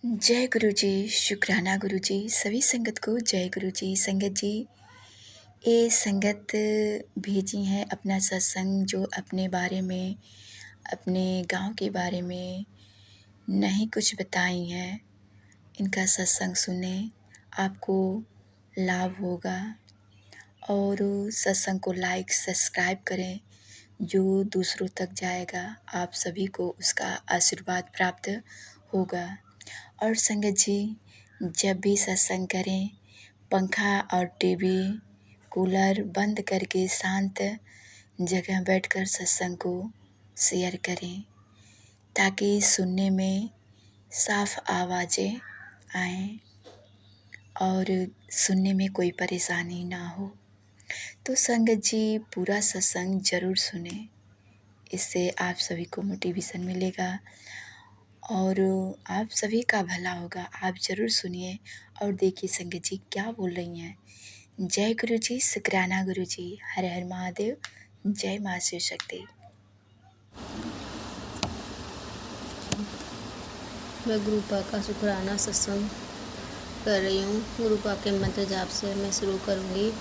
जय गुरु जी, शुक्राना गुरु जी, सभी संगत को जय गुरु जी। संगत जी, ये संगत भेजी हैं अपना सत्संग जो अपने बारे में, अपने गांव के बारे में नहीं कुछ बताई हैं। इनका सत्संग सुने, आपको लाभ होगा और सत्संग को लाइक सब्सक्राइब करें, जो दूसरों तक जाएगा आप सभी को उसका आशीर्वाद प्राप्त होगा। और संगत जी, जब भी सत्संग करें, पंखा और टीवी कूलर बंद करके शांत जगह बैठकर सत्संग को शेयर करें, ताकि सुनने में साफ आवाज़ें आएँ और सुनने में कोई परेशानी ना हो। तो संगत जी, पूरा सत्संग ज़रूर सुने, इससे आप सभी को मोटिवेशन मिलेगा और आप सभी का भला होगा। आप ज़रूर सुनिए और देखिए संगत जी क्या बोल रही हैं। जय गुरु जी, शुक्राना गुरु जी, हर हर महादेव, जय माँ शिव शक्ति। मैं गुरुपा का शुक्राना सत्संग कर रही हूँ। गुरुपा के मंत्र जाप से मैं शुरू करूँगी।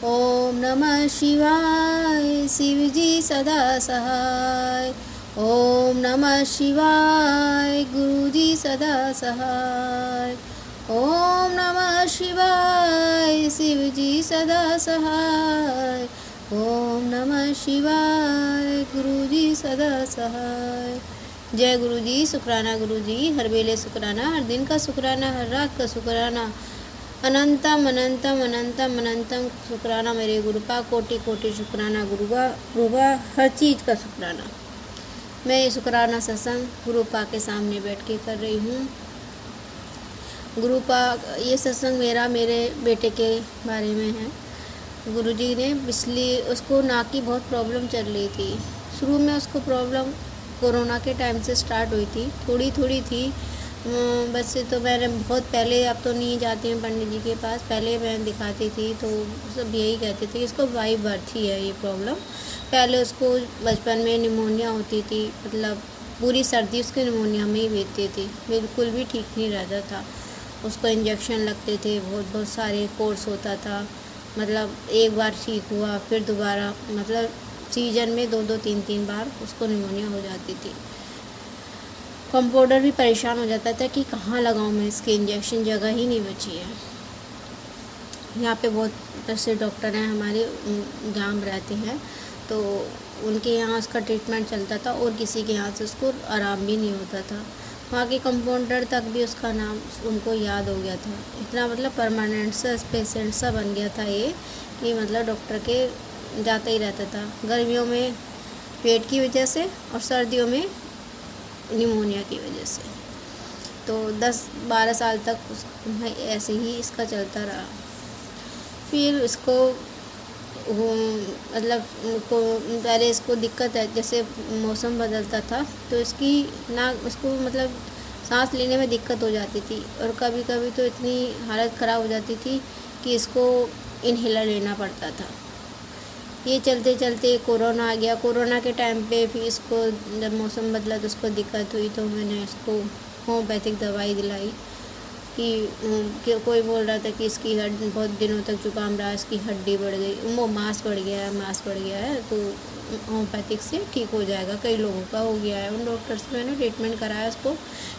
ओम नमः शिवाय, शिव जी सदा सहाय। ओम नमः शिवाय, गुरु जी सदा सहाय। ओम नमः शिवाय, शिव जी सदा सहाय। ओम नमः शिवाय, गुरु जी सदा सहाय। जय गुरु जी, शुक्राना गुरु जी, हर वेले शुक्राना, हर दिन का शुक्राना, हर रात का शुक्राना, अनंतम अनंतम अनंतम अनंतम शुक्राना मेरे गुरुपा, कोटि कोटि शुक्राना गुरुबा, हर चीज़ का शुक्राना। मैं ये शुक्राना सत्संग गुरुपा के सामने बैठ के कर रही हूँ। गुरुपा, ये सत्संग मेरे बेटे के बारे में है। गुरुजी ने उसको नाक की बहुत प्रॉब्लम चल रही थी। शुरू में उसको प्रॉब्लम कोरोना के टाइम से स्टार्ट हुई थी, थोड़ी थोड़ी थी। वैसे तो मैंने बहुत पहले, अब तो नहीं जाती हूँ पंडित जी के पास, पहले मैं दिखाती थी तो सब यही कहते थे कि इसको बाई बर्थ ही है ये प्रॉब्लम। पहले उसको बचपन में निमोनिया होती थी, मतलब पूरी सर्दी उसके निमोनिया में ही बीतती थी, बिल्कुल भी ठीक नहीं रहता था। उसको इंजेक्शन लगते थे, बहुत सारे कोर्स होता था। मतलब एक बार ठीक हुआ, फिर दोबारा, मतलब सीजन में 2-2 3-3 बार उसको निमोनिया हो जाती थी। कंपाउंडर भी परेशान हो जाता था कि कहाँ लगाऊं मैं इसके इंजेक्शन, जगह ही नहीं बची है। यहाँ पे बहुत ऐसे डॉक्टर हैं हमारे, जहाँ हम रहते हैं, तो उनके यहाँ उसका ट्रीटमेंट चलता था और किसी के यहाँ से उसको आराम भी नहीं होता था। वहाँ के कंपाउंडर तक भी उसका नाम उनको याद हो गया था। इतना मतलब परमानेंट सा पेशेंट सा बन गया था ये, कि मतलब डॉक्टर के जाता ही रहता था। गर्मियों में पेट की वजह से और सर्दियों में निमोनिया की वजह से। तो 10-12 साल तक ऐसे ही इसका चलता रहा। फिर इसको मतलब को पहले इसको दिक्कत है, जैसे मौसम बदलता था तो इसको मतलब सांस लेने में दिक्कत हो जाती थी, और कभी कभी तो इतनी हालत ख़राब हो जाती थी कि इसको इनहेलर लेना पड़ता था। ये चलते चलते कोरोना आ गया। कोरोना के टाइम पे फिर इसको जब मौसम बदला तो उसको दिक्कत हुई, तो मैंने इसको होम्योपैथिक दवाई दिलाई कि कोई बोल रहा था कि इसकी बहुत दिनों तक जुकाम रहा, इसकी हड्डी बढ़ गई, वो मांस बढ़ गया है, तो होम्योपैथिक से ठीक हो जाएगा। कई लोगों का हो गया है। उन डॉक्टर से मैंने ट्रीटमेंट कराया, उसको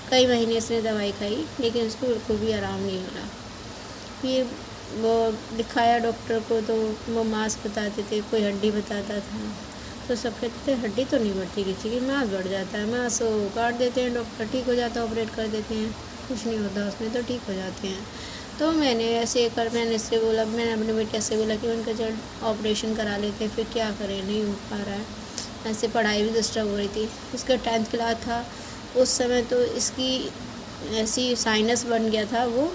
कई महीने इसने दवाई खाई, लेकिन इसको बिल्कुल भी आराम नहीं हो रहा। फिर वो दिखाया डॉक्टर को, तो वो मांस बताते थे, कोई हड्डी बताता था, तो सब कहते थे हड्डी तो नहीं बढ़ती किसी की, मांस बढ़ जाता है, मांस काट देते हैं डॉक्टर, ठीक हो जाता है, ऑपरेट कर देते हैं, कुछ नहीं होता उसमें, तो ठीक हो जाते हैं। तो मैंने इससे बोला, मैंने अपने बेटे से बोला कि उनका चल ऑपरेशन करा लेते हैं, फिर क्या करें, नहीं हो पा रहा है। ऐसे पढ़ाई भी डिस्टर्ब हो रही थी। इसका 10th क्लास था उस समय, तो इसकी ऐसी साइनस बन गया था, वो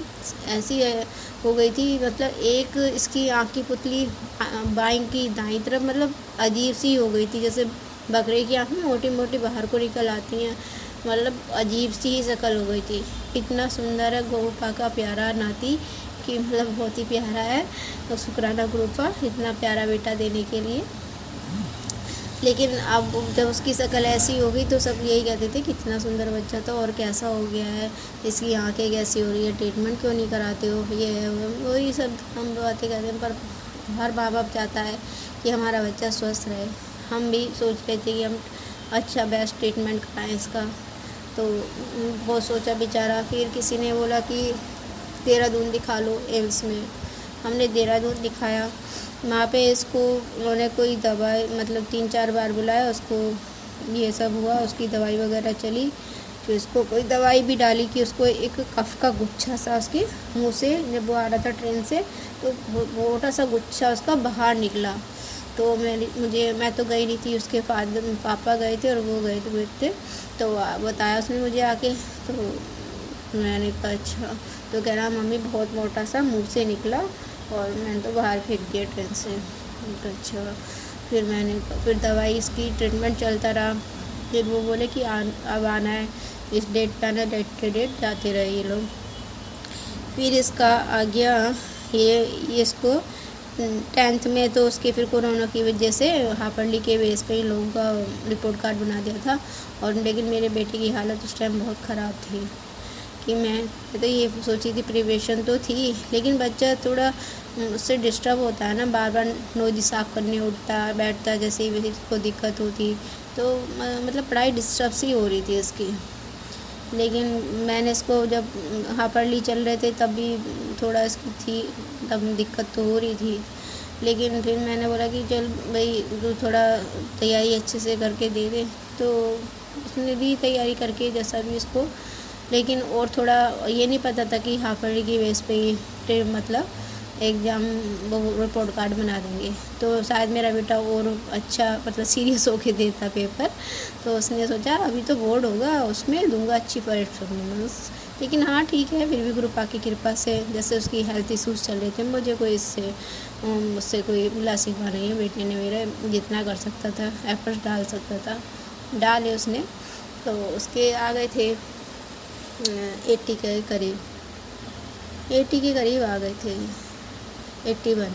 ऐसी हो गई थी, मतलब एक इसकी आँख की पुतली बाईं की दाईं तरफ मतलब अजीब सी हो गई थी, जैसे बकरे की आँख में मोटी मोटी बाहर को निकल आती हैं, मतलब अजीब सी ही शक्ल हो गई थी। इतना सुंदर है गुरुपा का प्यारा नाती, कि मतलब बहुत ही प्यारा है। तो शुक्राना गुरुपा, इतना प्यारा बेटा देने के लिए। लेकिन अब जब उसकी शक्ल ऐसी हो गई तो सब यही कहते थे कितना सुंदर बच्चा था और कैसा हो गया है, इसकी आंखें कैसी हो रही है, ट्रीटमेंट क्यों नहीं कराते हो, ये है वही सब हम बातें कहते हैं। पर हर माँ बाप चाहता है कि हमारा बच्चा स्वस्थ रहे। हम भी सोच रहे थे कि हम अच्छा बेस्ट ट्रीटमेंट कराएं इसका। तो बहुत सोचा बेचारा, फिर किसी ने बोला कि देहरादून दिखा लो एम्स में। हमने देहरादून दिखाया, वहाँ पे इसको उन्होंने कोई दवाई मतलब 3-4 बार बुलाया, उसको ये सब हुआ, उसकी दवाई वगैरह चली। फिर इसको कोई दवाई भी डाली कि उसको एक कफ का गुच्छा सा उसके मुंह से, जब वो आ रहा था ट्रेन से तो मोटा सा गुच्छा उसका बाहर निकला। तो मैं तो गई नहीं थी, उसके पापा गए थे और वो गए थे। तो बताया उसने मुझे आके, तो मैंने कहा अच्छा। तो कह रहा मम्मी बहुत मोटा सा मुंह से निकला और मैंने तो बाहर फेंक दिया ट्रेन से। तो अच्छा। फिर दवाई इसकी ट्रीटमेंट चलता रहा। फिर वो बोले कि अब आना है, इस डेट पे आना, डेट के डेट जाते रहे ये लोग। फिर इसका आ गया ये इसको 10th में, तो उसके फिर कोरोना की वजह से हापरली के बेस पे इन लोगों का रिपोर्ट कार्ड बना दिया था। और लेकिन मेरे बेटे की हालत उस टाइम बहुत ख़राब थी कि मैं तो ये सोची थी प्रिवेशन तो थी, लेकिन बच्चा थोड़ा उससे डिस्टर्ब होता है ना, बार बार नोज़ साफ़ करने उठता बैठता, जैसे ही इसको दिक्कत होती। तो मतलब पढ़ाई डिस्टर्ब सी हो रही थी इसकी। लेकिन मैंने इसको जब हापरली चल रहे थे तब भी थोड़ा इसकी थी, तब दिक्कत तो हो रही थी। लेकिन फिर मैंने बोला कि चल भाई तू थोड़ा तैयारी अच्छे से करके दे दे। तो उसने दी तैयारी करके जैसा भी इसको। लेकिन और थोड़ा ये नहीं पता था कि हाफरली की बेस पे ही मतलब एग्ज़ाम वो रिपोर्ट कार्ड बना देंगे। तो शायद मेरा बेटा और अच्छा मतलब सीरियस होके देता पेपर। तो उसने सोचा अभी तो बोर्ड होगा, उसमें दूंगा अच्छी परफॉर्मेंस। लेकिन हाँ ठीक है, फिर भी गुरु पाक की कृपा से, जैसे उसकी हेल्थ इशूज़ चल रहे थे, मुझे कोई मुझसे कोई बुला सिखा नहीं है। बेटे ने मेरे जितना कर सकता था एफर्ट्स डाल सकता था डाले उसने। तो उसके आ गए थे 80 के करीब, 80 के करीब आ गए थे, 81।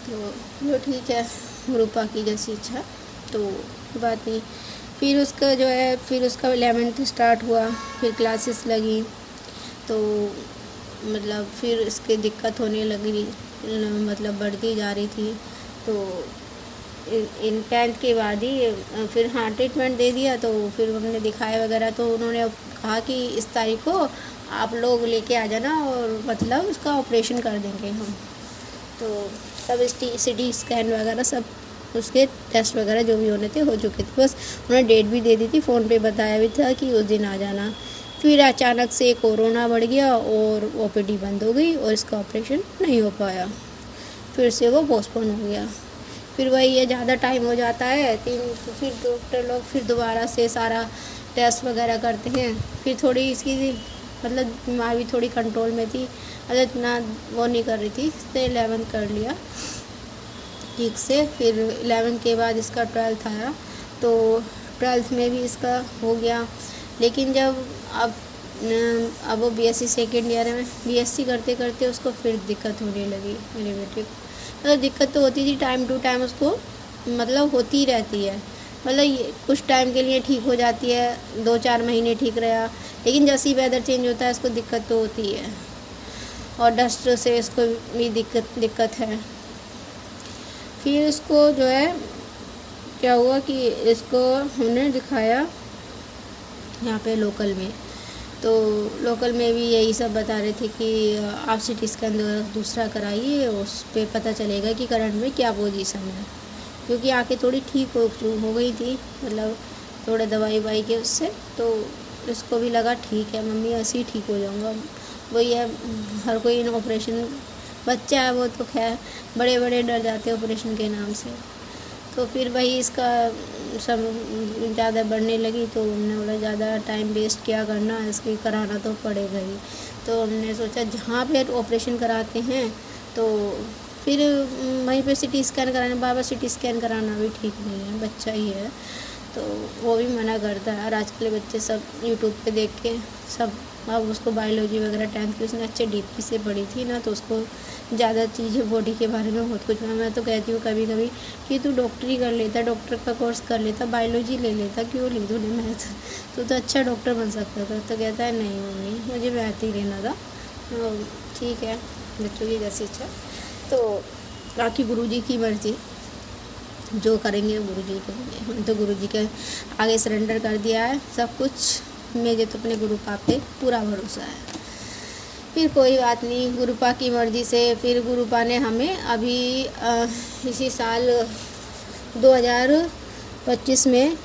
तो चलो ठीक है, गुरुपा की जैसी इच्छा, तो बात नहीं। फिर उसका जो है फिर उसका 11th स्टार्ट हुआ, फिर क्लासेस लगी। तो मतलब फिर इसकी दिक्कत होने लगी, मतलब बढ़ती जा रही थी। तो इन 10th के बाद ही फिर हाँ ट्रीटमेंट दे दिया। तो फिर हमने दिखाया वगैरह, तो उन्होंने कहा कि इस तारीख को आप लोग लेके आ जाना और मतलब उसका ऑपरेशन कर देंगे हम। तो सब CT स्कैन वगैरह सब उसके टेस्ट वगैरह जो भी होने थे हो चुके थे, बस उन्होंने डेट भी दे दी थी, फ़ोन पे बताया भी था कि उस दिन आ जाना। फिर अचानक से कोरोना बढ़ गया और OPD बंद हो गई और इसका ऑपरेशन नहीं हो पाया, फिर से वो पोस्टपोन हो गया। फिर वही है, ज़्यादा टाइम हो जाता है फिर डॉक्टर लोग फिर दोबारा से सारा टेस्ट वगैरह करते हैं। फिर थोड़ी इसकी मतलब बीमारी भी थोड़ी कंट्रोल में थी, मतलब इतना वो नहीं कर रही थी, इसने 11th कर लिया ठीक से। फिर 11th के बाद इसका 12th आया, तो 12th में भी इसका हो गया। लेकिन जब अब वो BSc सेकेंड ईयर में BSc करते करते उसको फिर दिक्कत होने लगी मेरे बेटे को। मतलब दिक्कत तो होती थी, टाइम टू टाइम उसको मतलब होती ही रहती है। मतलब ये कुछ टाइम के लिए ठीक हो जाती है, 2-4 महीने ठीक रहा, लेकिन जैसे ही वेदर चेंज होता है इसको दिक्कत तो होती है। और डस्ट से इसको भी दिक्कत है। फिर इसको जो है क्या हुआ कि इसको हमने दिखाया यहाँ पे लोकल में। तो लोकल में भी यही सब बता रहे थे कि आप CT स्कैन दूसरा कराइए, उस पर पता चलेगा कि करंट में क्या पोजीशन है। क्योंकि आँखें थोड़ी ठीक हो गई थी, मतलब थोड़ा दवाई ववाई के उससे। तो इसको भी लगा ठीक है मम्मी ऐसे ही ठीक हो जाऊँगा। वही है, हर कोई ऑपरेशन, बच्चा है वो तो खैर, बड़े बड़े डर जाते हैं ऑपरेशन के नाम से। तो फिर वही इसका सब ज़्यादा बढ़ने लगी, तो हमने बोला ज़्यादा टाइम वेस्ट क्या करना, इसके कराना तो पड़ेगा ही। तो हमने सोचा जहाँ पे ऑपरेशन कराते हैं तो फिर वहीं पे CT स्कैन कराना, बाबा CT स्कैन कराना भी ठीक नहीं है, बच्चा ही है। तो वो भी मना करता है। और आजकल बच्चे सब यूट्यूब पे देख के सब, अब उसको बायोलॉजी वगैरह 10th की उसने अच्छे डीपी से पढ़ी थी ना, तो उसको ज़्यादा चीज़ें बॉडी के बारे में बहुत कुछ। मैं तो कहती हूँ कभी कभी कि तू डॉक्टरी कर लेता, डॉक्टर का कोर्स कर लेता, बायोलॉजी ले लेता, क्यों ली तूने मैथ, तो अच्छा डॉक्टर बन सकता था। तो कहता है नहीं मम्मी मुझे मैथ ही लेना था। ठीक है, बच्चों की जैसी इच्छा। तो बाकी गुरुजी की मर्ज़ी, जो करेंगे गुरुजी करेंगे। मैंने तो गुरुजी के आगे सरेंडर कर दिया है सब कुछ। मेरे तो अपने गुरु पाप पे पूरा भरोसा है। फिर कोई बात नहीं, गुरुपा की मर्ज़ी से फिर गुरुपा ने हमें अभी इसी साल 2025 में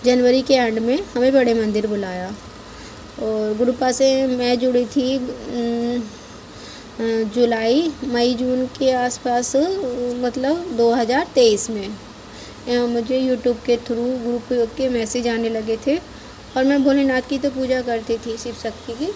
जनवरी के एंड में हमें बड़े मंदिर बुलाया। और गुरुपा से मैं जुड़ी थी जुलाई मई जून के आसपास, मतलब 2023 में। मुझे यूट्यूब के थ्रू ग्रुप के मैसेज आने लगे थे। और मैं भोलेनाथ की तो पूजा करती थी, शिव शक्ति की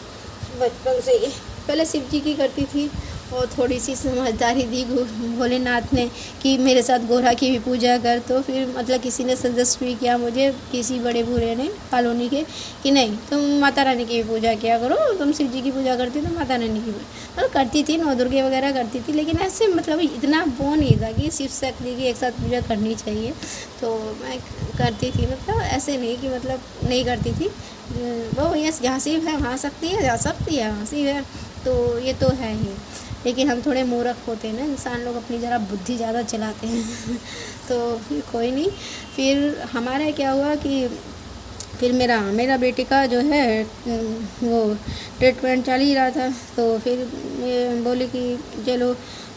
बचपन से ही। पहले शिव जी की करती थी और थोड़ी सी समझदारी दी भोलेनाथ ने कि मेरे साथ गोरा की भी पूजा कर। तो फिर मतलब किसी ने सजेस्ट भी किया मुझे, किसी बड़े बूढ़े ने कॉलोनी के, कि नहीं तुम माता रानी की भी पूजा किया करो, तुम शिव जी की पूजा करती तो माता रानी की मतलब करती थी, नौ दुर्गे वगैरह करती थी। लेकिन ऐसे मतलब इतना वो नहीं था कि शिव शक्ति की एक साथ पूजा करनी चाहिए। तो मैं करती थी, मतलब ऐसे नहीं कि मतलब नहीं करती थी। वो यस, जहाँ शिव है वहाँ शक्ति है, जहाँ शक्ति है वहाँ शिव है, तो ये तो है ही। लेकिन हम थोड़े मूर्ख होते हैं ना इंसान लोग, अपनी ज़रा बुद्धि ज़्यादा चलाते हैं तो फिर कोई नहीं। फिर हमारा क्या हुआ कि फिर मेरा बेटे का जो है वो ट्रीटमेंट चल ही रहा था। तो फिर बोले कि चलो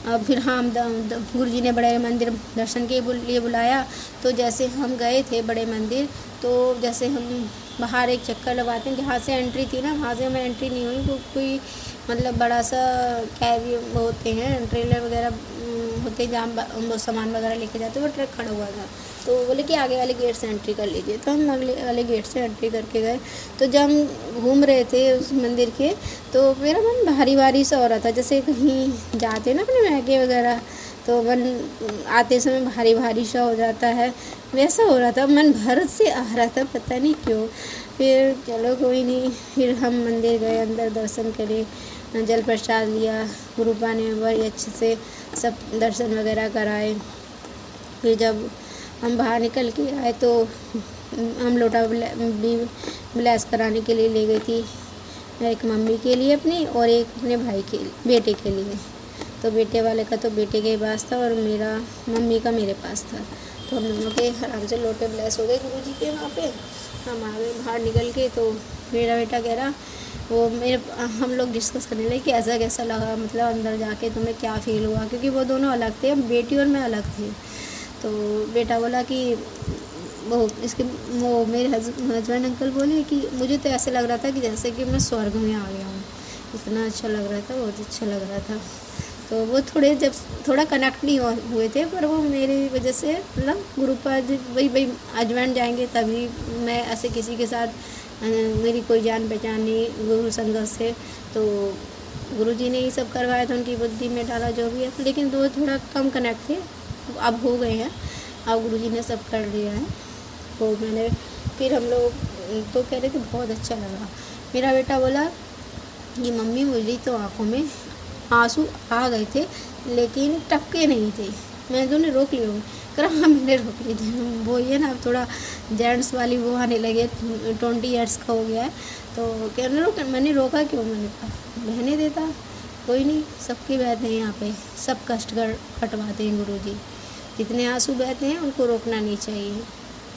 अब फिर हम गुरु जी ने बड़े मंदिर दर्शन के लिए बुलाया। तो जैसे हम गए थे बड़े मंदिर, तो जैसे हम बाहर एक चक्कर लगवाते हैं, जहाँ से एंट्री थी ना वहाँ से हमें एंट्री नहीं हुई। तो कोई मतलब बड़ा सा कैब होते हैं, ट्रेलर वगैरह होते हैं जहाँ वो सामान वगैरह लेके जाते हैं, वो ट्रक खड़ा हुआ था। तो बोले कि आगे वाले गेट से एंट्री कर लीजिए। तो हम अगले वाले गेट से एंट्री करके गए। तो जब हम घूम रहे थे उस मंदिर के, तो मेरा मन भारी भारी सा हो रहा था, जैसे कहीं जाते ना अपने मैके वगैरह, तो मन आते समय भारी भारी सा हो जाता है, वैसा हो रहा था। मन भर से आ रहा था, पता नहीं क्यों। फिर चलो कोई नहीं, फिर हम मंदिर गए, अंदर दर्शन करे, जल प्रसाद लिया। गुरुपा ने बड़ी अच्छे से सब दर्शन वगैरह कराए। फिर जब हम बाहर निकल के आए तो हम लोटा भी ब्लेस कराने के लिए ले गई थी, एक मम्मी के लिए अपनी और एक अपने भाई के बेटे के लिए। तो बेटे वाले का तो बेटे के पास था और मेरा मम्मी का मेरे पास था। तो हम दोनों के आराम से लोटे ब्लेस हो गए गुरुजी के वहाँ पे। हम आ गए बाहर निकल के। तो मेरा बेटा कह रहा, वो हम लोग डिस्कस करने लगे कि ऐसा कैसा लगा, मतलब अंदर जाके तुम्हें क्या फ़ील हुआ, क्योंकि वो दोनों अलग थे, बेटी और मैं अलग थे। तो बेटा बोला कि वो मेरे हस्बैंड अंकल बोले कि मुझे तो ऐसे लग रहा था कि जैसे कि मैं स्वर्ग में आ गया हूँ, इतना अच्छा लग रहा था, बहुत अच्छा लग रहा था। तो वो जब थोड़ा कनेक्ट नहीं हुए थे, पर वो मेरी वजह से मतलब गुरु पर वही हस्बैंड जाएंगे तभी मैं ऐसे किसी के साथ मेरी कोई जान पहचान नहीं गुरु संगत से। तो गुरुजी ने ये सब करवाया था, उनकी बुद्धि में डाला जो भी है। लेकिन वो थोड़ा कम कनेक्ट थे, अब हो गए हैं, अब गुरुजी ने सब कर लिया है। तो मैंने फिर हम लोग तो कह रहे थे बहुत अच्छा लगा। मेरा बेटा बोला कि मम्मी मुझे तो आँखों में आंसू आ गए थे लेकिन टपके नहीं थे। मैं दोनों रोक ली होंगी, कह हाँ मैंने रोक ली थी। वो ये ना अब थोड़ा जेंट्स वाली वो आने लगे, 20 ईयर्स का हो गया है। तो कह रहे मैंने रोका क्यों, मैंने कहा बहने देता, कोई नहीं, सबकी बहते हैं यहाँ पे, सब कष्ट कटवाते हैं गुरुजी। जितने आंसू बहते हैं उनको रोकना नहीं चाहिए,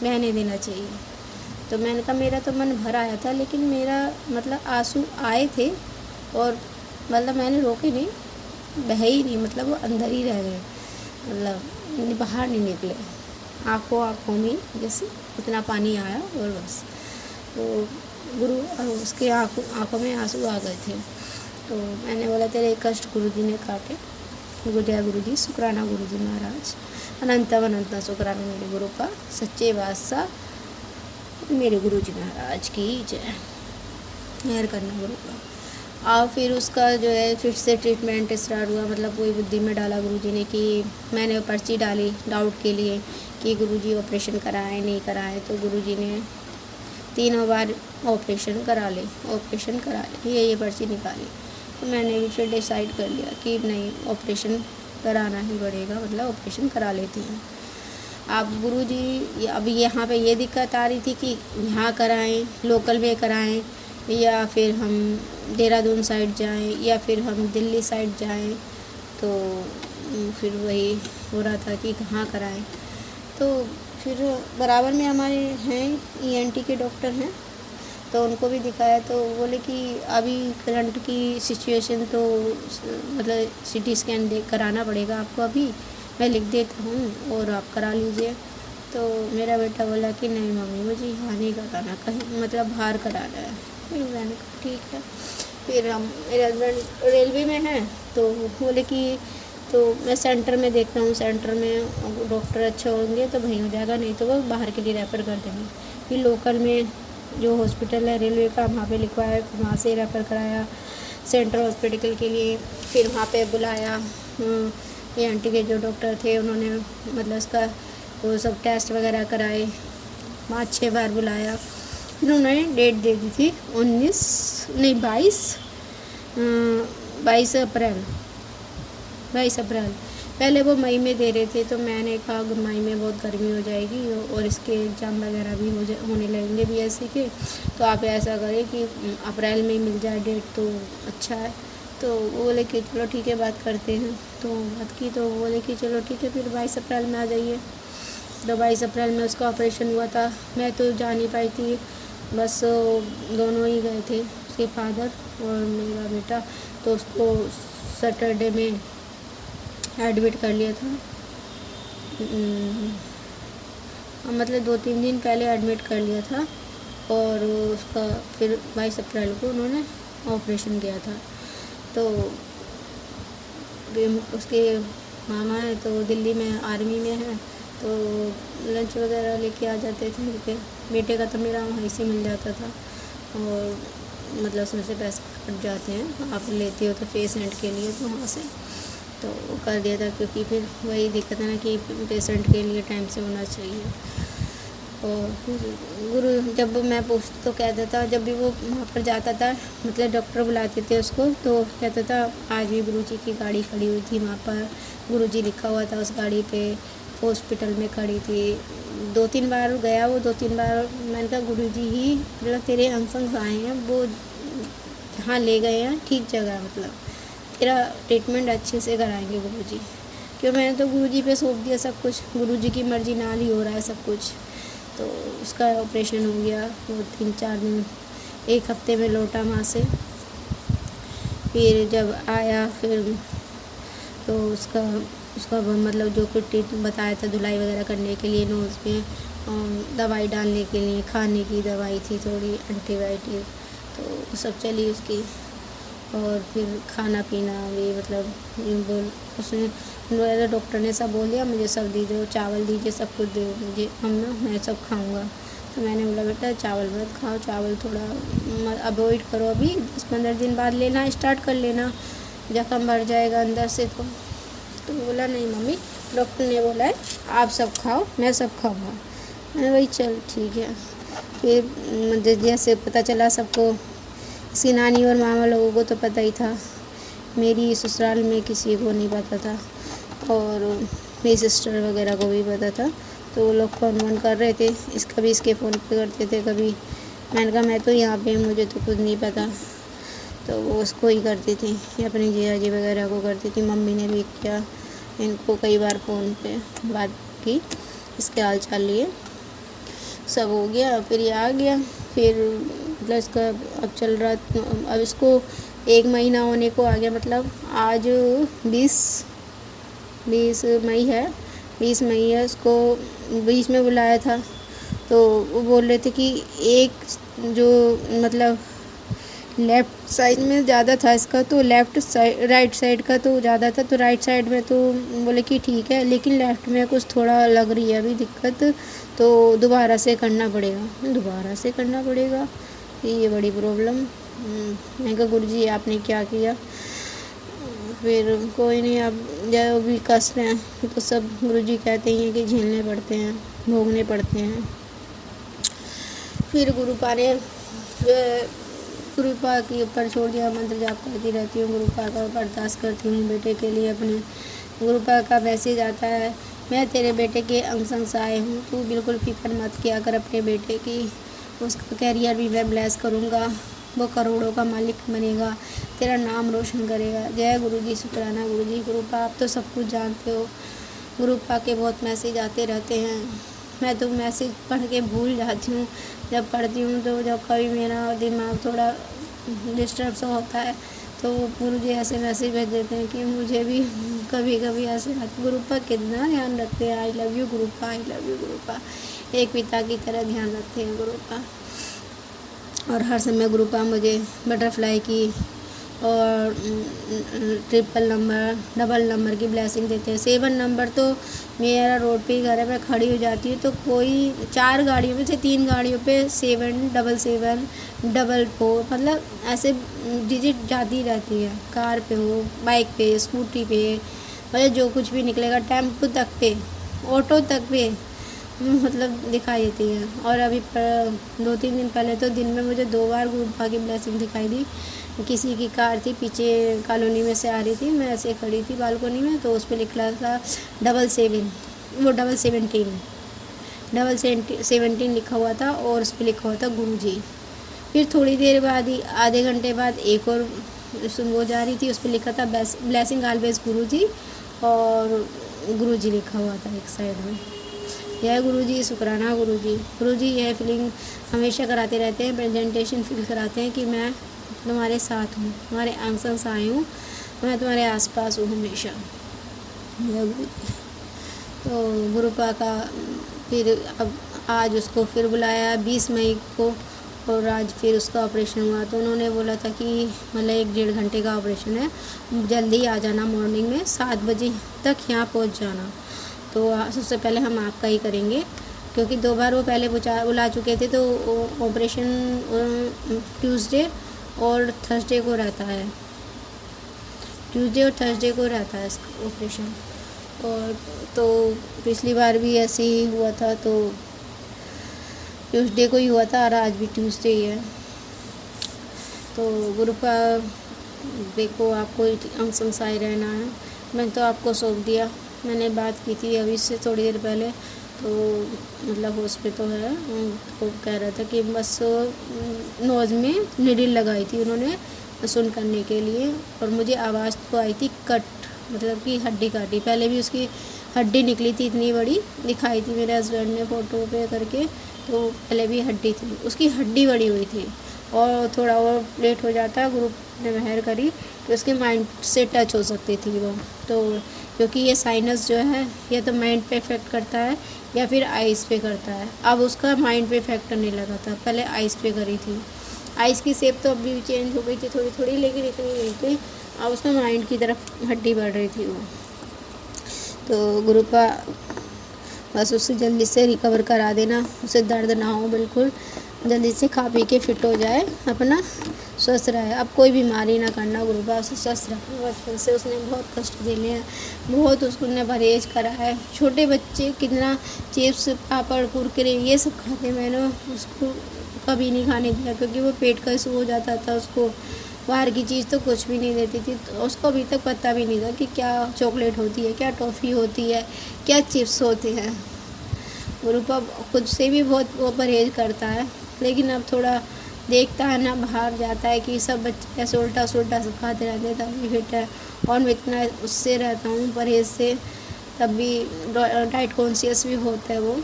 बहने देना चाहिए। तो मैंने कहा मेरा तो मन भर आया था, लेकिन मेरा मतलब आंसू आए थे और मतलब मैंने रोके नहीं, बहे ही नहीं, मतलब वो अंदर ही रह गए, मतलब बाहर नहीं निकले, आँखों में जैसे इतना पानी आया और बस। तो गुरु उसके आँखों में आंसू आ गए थे। तो मैंने बोला तेरे कष्ट गुरुजी ने काटे, गुडिया गुरुजी, शुक्राना गुरुजी महाराज, अनंता शुक्राना मेरे गुरु का, सच्चे बादशाह मेरे गुरुजी महाराज की जय, मेहर करना गुरु का। और फिर उसका जो है फिर से ट्रीटमेंट स्टार्ट हुआ, मतलब पूरी बुद्धि में डाला गुरुजी ने कि मैंने पर्ची डाली डाउट के लिए कि गुरुजी ऑपरेशन कराएं नहीं कराएं। तो गुरुजी ने 3 बार ऑपरेशन करा ले, ये पर्ची निकाली। तो मैंने भी फिर डिसाइड कर लिया कि नहीं, ऑपरेशन कराना ही पड़ेगा, मतलब ऑपरेशन करा लेती हैं। अब गुरुजी अब यहाँ पे ये दिक्कत आ रही थी कि यहाँ कराएं, लोकल में कराएं, या फिर हम देहरादून साइड जाएं, या फिर हम दिल्ली साइड जाएं। तो फिर वही हो रहा था कि कहाँ कराएं। तो फिर बराबर में हमारे हैं ENT के डॉक्टर हैं, तो उनको भी दिखाया तो बोले कि अभी करंट की सिचुएशन तो मतलब CT स्कैन देख कराना पड़ेगा आपको, अभी मैं लिख देता हूँ और आप करा लीजिए। तो मेरा बेटा बोला कि नहीं मम्मी, मुझे यहाँ नहीं कराना, कहीं मतलब बाहर कराना है। फिर मैंने कहा ठीक है। फिर हम, मेरे हस्बैंड रेलवे में हैं, तो बोले कि तो मैं सेंटर में देखता हूँ, सेंटर में डॉक्टर अच्छे होंगे तो वहीं हो जाएगा, नहीं तो वो बाहर के लिए रेफ़र कर देंगे। फिर लोकल में जो हॉस्पिटल है रेलवे का, वहाँ पे लिखवाया, फिर वहाँ से रेफ़र कराया सेंट्रल हॉस्पिटल के लिए। फिर वहाँ पे बुलाया, ENT के जो डॉक्टर थे उन्होंने मतलब उसका वो सब टेस्ट वगैरह कराए, 5-6 बार बुलाया। फिर उन्होंने डेट दे दी थी 22 अप्रैल। पहले वो मई में दे रहे थे, तो मैंने कहा मई में बहुत गर्मी हो जाएगी और इसके एग्ज़ाम वगैरह भी होने लगेंगे BSc के, तो आप ऐसा करें कि अप्रैल में ही मिल जाए डेट तो अच्छा है। तो वो बोले कि चलो ठीक है, बात करते हैं। तो बात की तो वो बोले कि चलो ठीक है, फिर 22 अप्रैल में आ जाइए। तो 22 अप्रैल में उसका ऑपरेशन हुआ था। मैं तो जा नहीं पाई थी, बस दोनों ही गए थे, उसके फादर और मेरा बेटा। तो उसको सैटरडे में एडमिट कर लिया था, मतलब 2-3 दिन पहले एडमिट कर लिया था, और उसका फिर 22 अप्रैल को उन्होंने ऑपरेशन किया था। तो उसके मामा हैं तो दिल्ली में आर्मी में हैं, तो लंच वगैरह लेके आ जाते थे घर पे। बेटे का तो मेरा वहीं से मिल जाता था, और मतलब उसमें से पैसे कट जाते हैं, आप लेते हो तो पेशेंट के लिए, तो वहाँ से तो वो कर दिया था, क्योंकि फिर वही दिक्कत है ना कि पेशेंट के लिए टाइम से होना चाहिए। और फिर गुरु जब मैं पूछती तो कहता था, जब भी वो वहाँ पर जाता था, मतलब डॉक्टर बुलाते थे उसको, तो कहता था आज भी गुरुजी की गाड़ी खड़ी हुई थी वहाँ पर, गुरुजी लिखा हुआ था उस गाड़ी पे, हॉस्पिटल में खड़ी थी। 2-3 बार गया वो, 2-3 बार मैंने कहा गुरुजी ही मतलब तेरे अंग आए हैं, वो जहाँ ले गए हैं ठीक जगह, मतलब तेरा ट्रीटमेंट अच्छे से कराएंगे गुरुजी। क्यों, मैंने तो गुरुजी पे सौंप दिया सब कुछ, गुरुजी की मर्जी नाल ही हो रहा है सब कुछ। तो उसका ऑपरेशन हो गया, वो 3-4 दिन, 1 हफ्ते में लौटा वहाँ से। फिर जब आया, फिर तो उसका मतलब जो कुछ बताया था धुलाई वगैरह करने के लिए, नोज़ में दवाई डालने के लिए, खाने की दवाई थी थोड़ी, एंटीबायोटिक, तो वो सब चली उसकी। और फिर खाना पीना भी मतलब उसने डॉक्टर ने सब बोल दिया, मुझे सब दीजिए, चावल दीजिए, सब कुछ दे मुझे, मैं सब खाऊंगा। तो मैंने बोला बेटा चावल मत खाओ, चावल थोड़ा अवॉइड करो, अभी 10-15 दिन बाद लेना स्टार्ट कर लेना, जख्म भर जाएगा अंदर से। तो बोला नहीं मम्मी, डॉक्टर ने बोला है आप सब खाओ, मैं सब खाऊंगा। मैंने वही चल ठीक है। फिर मुझे जैसे पता चला सबको, इसकी नानी और मामा लोगों को तो पता ही था, मेरी ससुराल में किसी को नहीं पता था, और मेरी सिस्टर वगैरह को भी पता था। तो वो लोग फ़ोन कर रहे थे, कभी इसके फ़ोन पे करते थे, कभी मैंने कहा मैं तो यहाँ पे, मुझे तो कुछ नहीं पता। तो वो उसको ही करती थी, या अपनी जीजाजी वगैरह को करती थी। मम्मी ने भी किया, इनको कई बार फ़ोन पे बात की, इसके हाल चाल लिए, सब हो गया। फिर ये आ गया, फिर मतलब इसका अब चल रहा, अब इसको 1 महीना होने को आ गया, मतलब आज 20 मई है, 20 मई है। उसको बीच में बुलाया था, तो वो बोल रहे थे कि एक जो मतलब लेफ़्ट साइड में ज़्यादा था इसका, तो राइट साइड का तो ज़्यादा था, तो राइट साइड में तो बोले कि ठीक है, लेकिन लेफ़्ट में कुछ थोड़ा लग रही है अभी दिक्कत, तो दोबारा से करना पड़ेगा। ये बड़ी प्रॉब्लम। मैंने कहा गुरुजी आपने क्या किया? फिर कोई नहीं, अब जो भी कष्ट हैं तो सब गुरुजी कहते ही हैं कि झेलने पड़ते हैं, भोगने पड़ते हैं। फिर गुरुपा ने गुरुपा के ऊपर छोड़ दिया, मंत्र जाप करती रहती हूँ, गुरुपा का अरदास करती हूँ बेटे के लिए अपने। गुरुपा का मैसेज आता है, मैं तेरे बेटे के अंग संग सहाय हूँ, तू बिल्कुल फिक्र मत किया कर अपने बेटे की, उसका कैरियर भी मैं ब्लेस करूँगा, वो करोड़ों का मालिक बनेगा, तेरा नाम रोशन करेगा। जय गुरु जी, शुक्राना गुरु जी। गुरुपा आप तो सब कुछ जानते हो, गुरुपा के बहुत मैसेज आते रहते हैं, मैं तो मैसेज पढ़ के भूल जाती हूँ। जब पढ़ती हूँ तो जब कभी मेरा दिमाग थोड़ा डिस्टर्ब सा होता है तो गुरुजी ऐसे मैसेज भेज देते हैं कि मुझे भी कभी कभी ऐसे गुरुपा कितना ध्यान रखते हैं। I love you Gurupa, I love you Gurupa, एक पिता की तरह ध्यान रखते हैं गुरुपा। और हर समय गुरुपा मुझे बटरफ्लाई की और ट्रिपल नंबर, डबल नंबर की ब्लेसिंग देते हैं। 7 नंबर तो मेरा रोड पे ही घर है, मैं खड़ी हो जाती हूँ तो कोई 4 गाड़ियों में से 3 गाड़ियों पे 7, 7, 4 मतलब ऐसे डिजिट जाती रहती है। कार पे हो, बाइक पे, स्कूटी पे, मतलब जो कुछ भी निकलेगा, टेम्पो तक पे, ऑटो तक पे मतलब दिखाई देती है। और अभी 2-3 दिन पहले तो दिन में मुझे 2 बार गुरुपा की ब्लेसिंग दिखाई दी। किसी की कार थी, पीछे कॉलोनी में से आ रही थी, मैं ऐसे खड़ी थी बालकोनी में, तो उस पर लिखा था 777, वो 717 लिखा हुआ था और उस पर लिखा हुआ था गुरुजी। फिर थोड़ी देर बाद ही, आधे घंटे बाद एक और वो जा रही थी, उस पर लिखा था ब्लेसिंग ऑलवेज गुरुजी और गुरुजी लिखा हुआ था एक साइड में। जय गुरुजी, शुक्राना गुरुजी। गुरुजी यह फीलिंग हमेशा कराते रहते हैं, प्रेजेंटेशन फील कराते हैं कि मैं तुम्हारे साथ हूँ, तुम्हारे अंग संग सहाय हूँ, मैं तुम्हारे आसपास हूँ हमेशा। जय गुरुजी। तो गुरुपा का फिर अब आज उसको फिर बुलाया 20 मई को, और आज फिर उसका ऑपरेशन हुआ। तो उन्होंने बोला था कि मतलब 1-1.5 घंटे का ऑपरेशन है, जल्दी आ जाना, मॉर्निंग में 7 बजे तक यहाँ पहुँच जाना। तो सबसे पहले हम आपका ही करेंगे, क्योंकि 2 बार वो पहले बुला चुके थे। तो ऑपरेशन ट्यूसडे और थर्सडे को रहता है, ट्यूसडे और थर्सडे को रहता है इसका ऑपरेशन। और तो पिछली बार भी ऐसे ही हुआ था, तो ट्यूसडे को ही हुआ था और आज भी ट्यूसडे ही है। तो गुरुपा देखो, आपको अंग संग सहाय रहना है, मैंने तो आपको सौंप दिया। मैंने बात की थी अभी से थोड़ी देर पहले, तो मतलब उस पर तो है, तो कह रहा था कि बस नोज़ में नीडल लगाई थी उन्होंने सुन करने के लिए, और मुझे आवाज़ तो आई थी कट, मतलब कि हड्डी काटी। पहले भी उसकी हड्डी निकली थी, इतनी बड़ी दिखाई थी मेरे हस्बैंड ने फ़ोटो पे करके, तो पहले भी हड्डी थी, उसकी हड्डी बड़ी हुई थी। और थोड़ा और लेट हो जाता, ग्रुप ने मेहर करी कि उसके माइंड से टच हो सकती थी वो, तो क्योंकि ये साइनस जो है या तो माइंड पे इफ़ेक्ट करता है या फिर आइज़ पे करता है। अब उसका माइंड पे इफ़ेक्ट करने लगा था, पहले आइज़ पे करी थी। आइज़ की शेप तो अभी भी चेंज हो गई थी थोड़ी थोड़ी, लेकिन इतनी नहीं थी। अब उसका माइंड की तरफ हड्डी बढ़ रही थी वो। तो गुरुपा बस उसे जल्दी से रिकवर करा देना, उसे दर्द ना हो, बिल्कुल जल्दी से खा पी के फिट हो जाए, अपना स्वस्थ रहे। अब कोई बीमारी ना करना गुरुपा, उसे स्वस्थ रखना। बचपन से उसने बहुत कष्ट झेले हैं, बहुत उसने परहेज करा है। छोटे बच्चे कितना चिप्स, पापड़, कुरकुरे ये सब खाते, मैंने उसको कभी नहीं खाने दिया, क्योंकि वो पेट का इशू हो जाता था उसको। बाहर की चीज़ तो कुछ भी नहीं देती थी, तो उसको अभी तक पता भी नहीं था कि क्या चॉकलेट होती है, क्या टॉफ़ी होती है, क्या चिप्स होते हैं। गुरुपा खुद से भी बहुत वो परहेज करता है, लेकिन अब थोड़ा देखता है ना, बाहर जाता है कि सब बच्चे ऐसे उल्टा सुल्टा सब खाते रहते हैं, तब भी फिट है। और मैं इतना उससे रहता हूँ परहेज से, तब भी डाइट कॉन्शियस भी होता है वो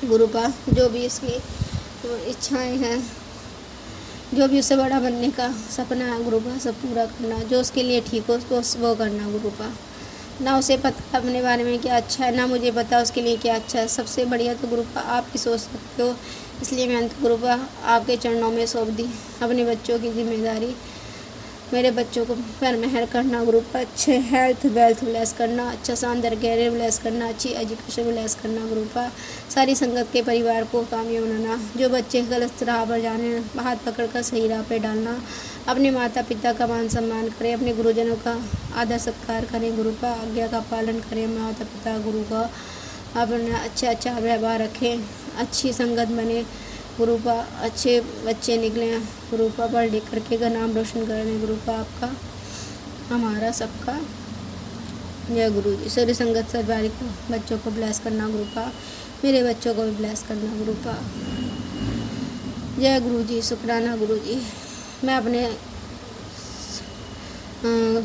गुरुपा। जो भी इसकी इच्छाएं हैं, जो भी उससे बड़ा बनने का सपना है गुरुपा, सब पूरा करना, जो उसके लिए ठीक हो उसको वो करना गुरुपा। ना उसे पता अपने बारे में क्या अच्छा है, ना मुझे पता उसके लिए क्या अच्छा है। सबसे बढ़िया तो गुरुपा आप ही सोच सकते हो, इसलिए मैंने तो गुरुपा आपके चरणों में सौंप दी अपने बच्चों की जिम्मेदारी। मेरे बच्चों को पर मेहर करना गुरुपा, अच्छे हेल्थ वेल्थ ब्लेस करना, अच्छा शानदार कैरियर ब्लेस करना, अच्छी एजुकेशन ब्लेस करना गुरुपा। सारी संगत के परिवार को कामयाब बनाना, जो बच्चे गलत राह पर जाने हाथ पकड़ कर सही राह पर डालना। अपने माता पिता का मान सम्मान करें, अपने गुरुजनों का आदर सत्कार करें गुरुपा, आज्ञा का पालन करें, माता पिता गुरु का अपना अच्छा व्यवहार रखें, अच्छी संगत बने, गुरुपा अच्छे बच्चे निकलें, गुरुपा पढ़ लिख करके का नाम रोशन कर दें, गुरुपा आपका हमारा सबका। जय गुरु जी। सारी संगत सरदारी को बच्चों को ब्लेस करना गुरुपा, मेरे बच्चों को भी ब्लेस करना गुरुपा। जय गुरु जी। शुक्राना गुरु जी। मैं अपने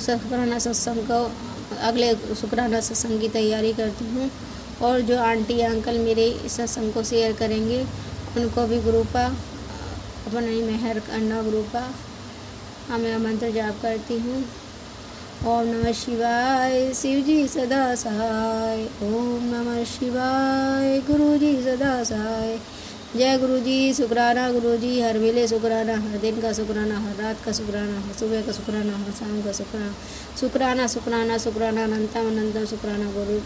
शुक्राना सत्संग को अगले शुक्राना सत्संग की तैयारी करती हूँ, और जो आंटी अंकल मेरे इस सत्संग को शेयर करेंगे उनको भी गुरुपा अपनी मेहर करना गुरुपा। मैं मंत्र जाप करती हूँ। ओम नमः शिवाय, शिव जी सदा सहाय। ओम नमः शिवाय, गुरु जी सदा सहाय। जय गुरु जी। शुक्राना गुरु जी। हर वेले शुक्राना, हर दिन का शुक्राना, हर रात का शुक्राना, हर सुबह का शुक्राना, हर शाम का शुक्राना। शुक्राना शुक्राना शुक्राना अनंतम अनंतम शुक्राना गुरु,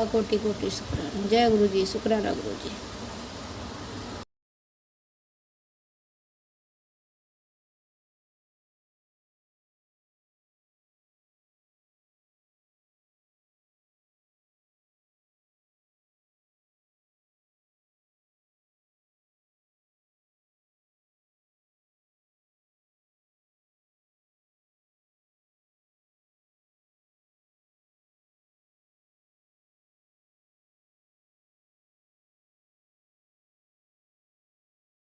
कोटि कोटि शुक्राना। जय गुरु जी। शुक्राना गुरु जी।